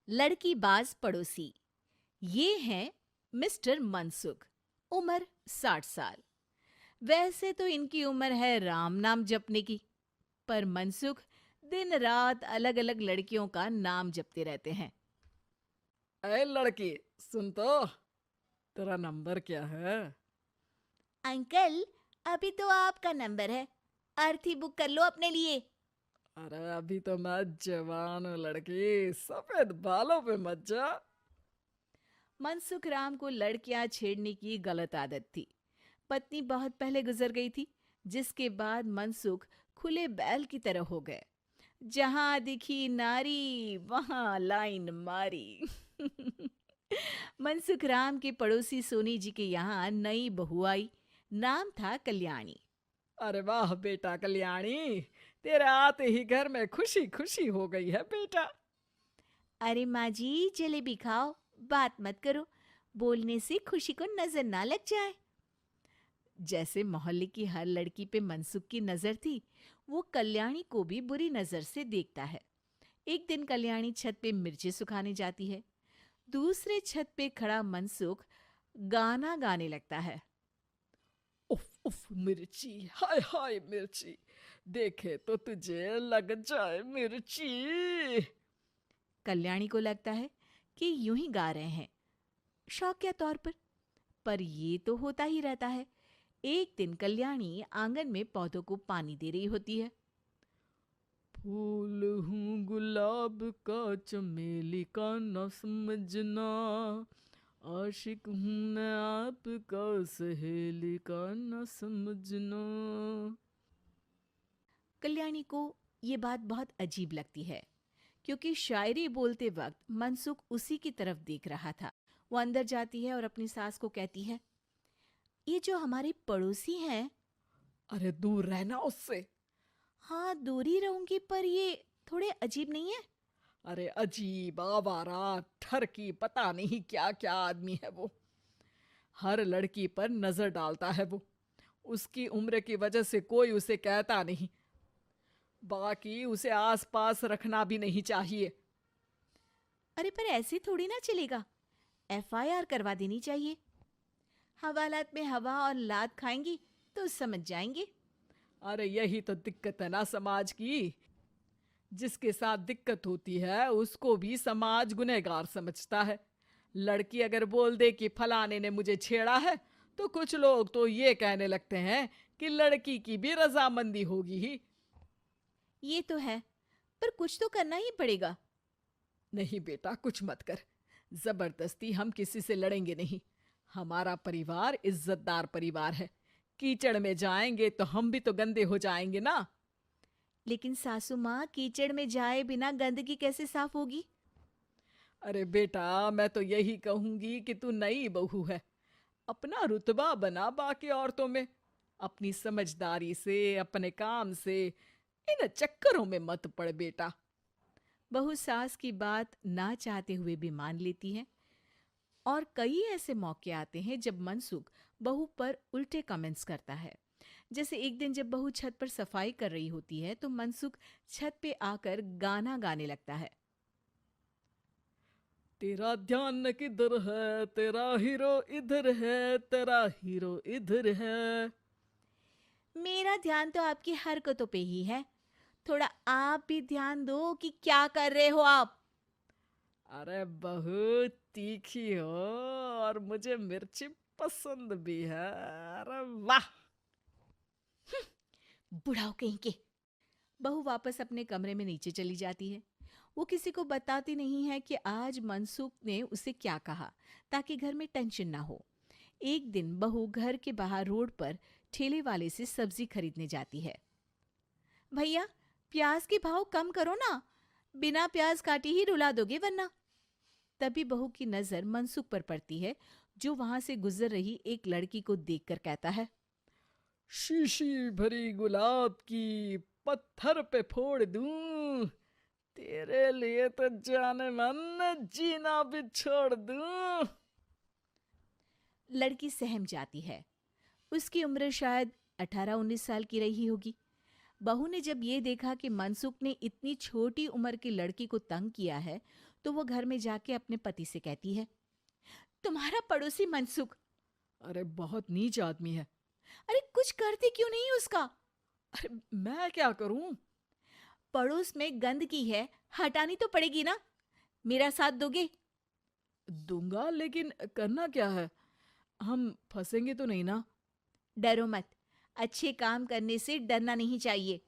लड़कीबाज पड़ोसी। ये हैं मिस्टर मनसुख। उम्र 60 साल। वैसे तो इनकी उम्र है राम नाम जपने की, पर मनसुख दिन रात अलग अलग लड़कियों का नाम जपते रहते हैं। अरे लड़की, सुन तो, तेरा नंबर क्या है? अंकल, अभी तो आपका नंबर है। अर्थी बुक कर लो अपने लिए। अरे अभी तो मैं जवान हूँ लड़की, सफेद बालों पे मत जा। मनसुख राम को लड़कियां छेड़ने की गलत आदत थी। पत्नी बहुत पहले गुजर गई थी, जिसके बाद मनसुख खुले बैल की तरह हो गए। जहां दिखी नारी वहां लाइन मारी। मनसुख राम के पड़ोसी सोनी जी के यहाँ नई बहू आई। नाम था कल्याणी। अरे वाह बेटा कल्याणी, तेरे आते ही घर में खुशी खुशी हो गई है बेटा। अरे माँ जी, जलेबी खाओ, बात मत करो, बोलने से खुशी को नजर ना लग जाए। जैसे मोहल्ले की हर लड़की पे मनसुख की नजर थी, वो कल्याणी को भी बुरी नजर से देखता है। एक दिन कल्याणी छत पे मिर्ची सुखाने जाती है। दूसरे छत पे खड़ा मनसुख गाना गाने लगता है। उफ उफ मिर्ची, हाय हाय मिर्ची, देखे तो तुझे लग जाए मिर्ची। कल्याणी को लगता है कि यूं ही गा रहे हैं, शौकिया तौर पर ये तो होता ही रहता है। एक दिन कल्याणी आंगन में पौधों को पानी दे रही होती है। फूल हूँ गुलाब का, चमेली का न समझना, आशिक हूँ मैं आपका, सहेली का न समझना। कल्याणी को ये बात बहुत अजीब लगती है, क्योंकि शायरी बोलते वक्त मनसुख उसी की तरफ देख रहा था। वो अंदर जाती है और अपनी सास को कहती है, ये जो हमारे पड़ोसी हैं। अरे दूर रहना उससे। हाँ, दूरी रहूंगी, पर ये थोड़े अजीब नहीं है? अरे अजीब, आवारा, ठरकी, पता नहीं क्या क्या आदमी है वो। हर लड़की पर नजर डालता है वो। उसकी उम्र की वजह से कोई उसे कहता नहीं। बाकी उसे आसपास रखना भी नहीं चाहिए। अरे पर ऐसे थोड़ी ना चलेगा, एफआईआर करवा देनी चाहिए। हवालात में हवा और लात खाएंगी तो समझ जाएंगे। अरे यही तो दिक्कत है ना समाज की। जिसके साथ दिक्कत होती है उसको भी समाज गुनहगार समझता है। लड़की अगर बोल दे कि फलाने ने मुझे छेड़ा है, तो कुछ लोग तो ये कहने लगते हैं कि लड़की की भी रजामंदी होगी ही। ये तो है, पर कुछ तो करना ही पड़ेगा। नहीं बेटा, कुछ मत कर। जबरदस्ती हम किसी से लड़ेंगे नहीं। हमारा परिवार इज्जतदार परिवार है। कीचड़ में जाएंगे तो हम भी तो गंदे हो जाएंगे ना। लेकिन सासू माँ, कीचड़ में जाए बिना गंदगी कैसे साफ होगी? अरे बेटा, मैं तो यही कहूंगी कि तू नई बहू है। अपना रुतबा बना बाकी औरतों में। अपनी समझदारी से, अपने काम से इन चक्करों में मत पड़ बेटा। बहू सास की बात ना चाहते हुए भी मान लेती है। और कई ऐसे मौके आते हैं जब मनसुख बहू पर उल्टे कमेंट्स करता है। जैसे एक दिन जब बहू छत पर सफाई कर रही होती है तो मनसुख छत पे आकर गाना गाने लगता है। तेरा ध्यान किधर है, तेरा हीरो इधर है, तेरा हीरो इधर है। मेरा ध्यान तो आपकी हरकतों पे ही है। थोड़ा आप भी ध्यान दो कि क्या कर रहे हो आप। अरे बहुत तीखी हो, और मुझे मिर्ची पसंद भी है। अरे वाह। बुढ़ाओ कहीं के। बहू वापस अपने कमरे में नीचे चली जाती है। वो किसी को बताती नहीं है कि आज मनसुख ने उसे क्या कहा, ताकि घर में टेंशन ना हो। एक दिन बहू घर के बाहर रोड पर ठेले वाले से सब्जी खरीदने जाती है। भैया, प्याज के भाव कम करो ना, बिना प्याज काटे ही रुला दोगे वरना। तभी बहू की नजर मनसुख पर पड़ती है, जो वहां से गुजर रही एक लड़की को देखकर कहता है, शीशी भरी गुलाब की, पत्थर पे फोड़ दूं। तेरे लिए तो जाने मन जीना भी छोड़ दूं। लड़की सहम जाती है। उसकी उम्र शायद 18-19 साल की रही होगी। बहू ने जब ये देखा कि मनसुख ने इतनी छोटी उम्र की लड़की को तंग किया है, तो वो घर में जाके अपने पति से कहती है, तुम्हारा पड़ोसी मनसुख, अरे बहुत नीच आदमी है। अरे कुछ करते क्यों नहीं उसका? अरे मैं क्या करूं? पड़ोस में गंदगी है, हटानी तो पड़ेगी ना। मेरा साथ दोगे? दूंगा, लेकिन करना क्या है? हम फंसेंगे तो नहीं ना? डरो मत, अच्छे काम करने से डरना नहीं चाहिए।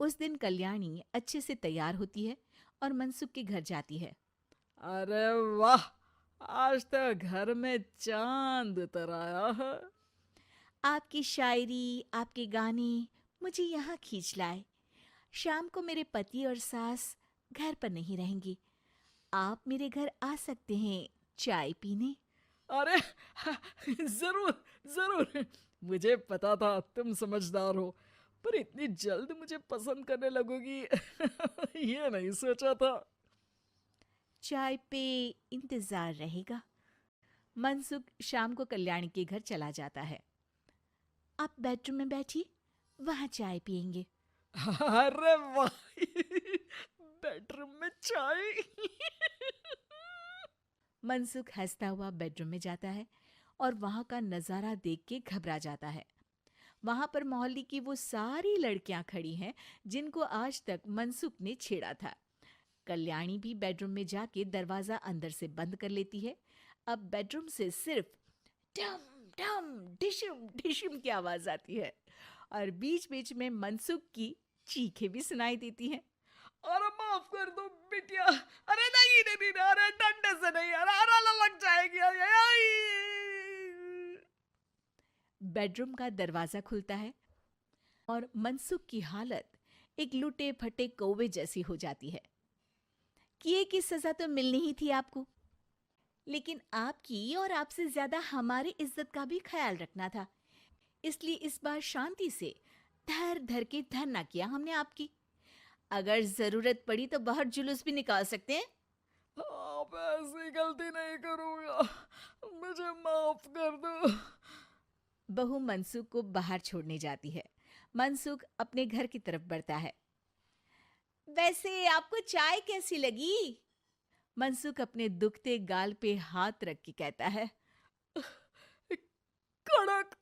उस दिन कल्याणी अच्छे से तैयार होती है और मनसुख के घर जाती है। अरे वाह, आज तो घर में चांद उतर आया है। आपकी शायरी, आपके गाने मुझे यहाँ खींच लाए। शाम को मेरे पति और सास घर पर नहीं रहेंगे। आप मेरे घर आ सकते हैं चाय पीने। अरे जरूर जरूर, मुझे पता था तुम समझदार हो, पर इतनी जल्द मुझे पसंद करने लगोगी ये नहीं सोचा था। चाय पे इंतजार रहेगा। मनसुख शाम को कल्याणी के घर चला जाता है। आप बेडरूम में बैठिए, वहां चाय पियेंगे। अरे वाह बेडरूम में चाय मनसुख हंसता हुआ बेडरूम में जाता है और वहां का नजारा देख के घबरा जाता है। वहां पर मोहल्ले की वो सारी लड़कियां खड़ी हैं जिनको आज तक मनसुख ने छेड़ा था। कल्याणी भी बेडरूम में जाके दरवाजा अंदर से बंद कर लेती है। अब बेडरूम से सिर्फ डम डम डिशम डिशम की आवाज आती है और बीच बीच में मनसुख की चीखें भी सुनाई देती हैं। अरे माफ कर दो बिटिया, अरे नहीं नहीं नहीं, अरे डंडे से नहीं, अरे अरे लग जाएगी, अरे आई। बेडरूम का दरवाजा खुलता है और मनसुख की हालत एक लुटे फटे कौवे जैसी हो जाती है। किए की सजा तो मिलनी ही थी आपको, लेकिन आपकी और आपसे ज्यादा हमारी इज्जत का भी ख्याल रखना था। इसलिए इस बार शांति से धर धर के धरना किया हमने आपकी। अगर जरूरत पड़ी तो बाहर जुलूस भी निकाल सकते हैं। आप ऐसी गलती नहीं करूंगा, मुझे माफ कर दो। बहू मनसुख को बाहर छोड़ने जाती है। मनसुख अपने घर की तरफ बढ़ता है। वैसे आपको चाय कैसी लगी? मनसुख अपने दुखते गाल पे हाथ रख के कहता है, कड़क